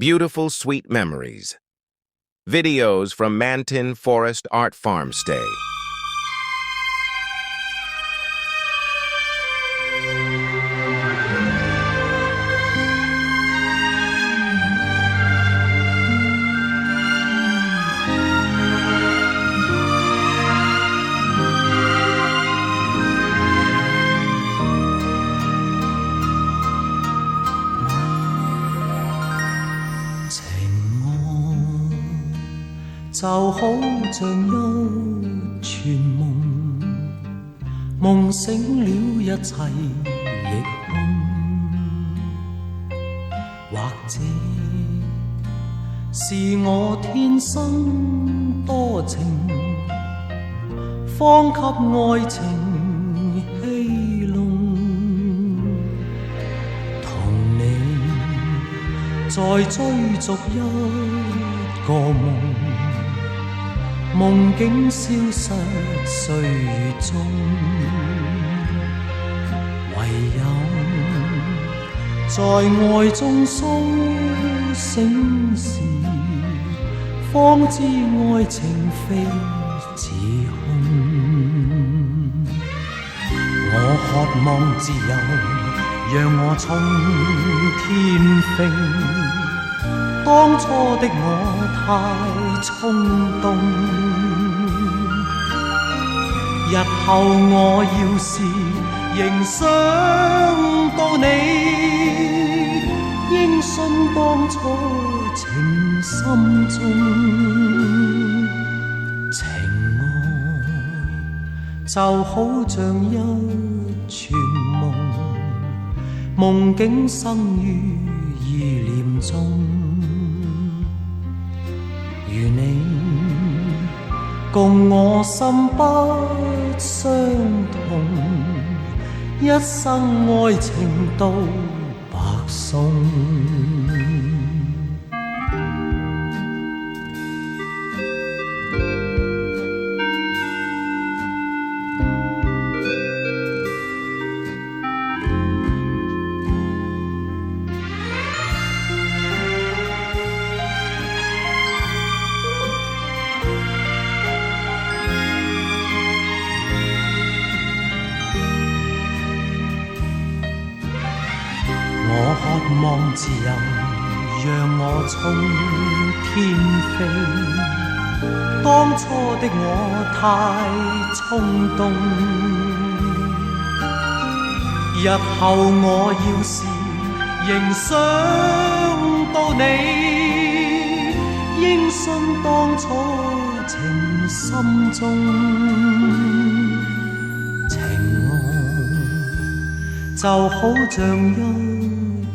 Beautiful Sweet Memories. Videos from Manton Forest Art Farm Stay.就好像一串夢，夢醒了一切亦空，或者是我天生多情，方給愛情戲弄，同你再追逐一個夢，夢境消失歲月中，唯有在愛中甦醒時，方知愛情非自空。我渴望自由，讓我衝天飛，當初的我太衝動，日後我要是仍想到你，應信當初情深中。情愛就好像一串夢，夢境生於意念中，如你共我心不相同，一生愛情都白送。我渴望自由，讓我衝天飛，當初的我太衝動，日後我要是仍想到你，應信當初情深中。情愛就好像一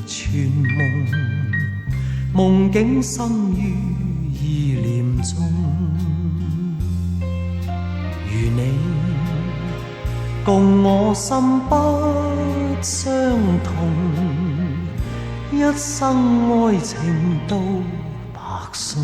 串夢，夢境生於意念中，如你共我心不相同，一生愛情都白送。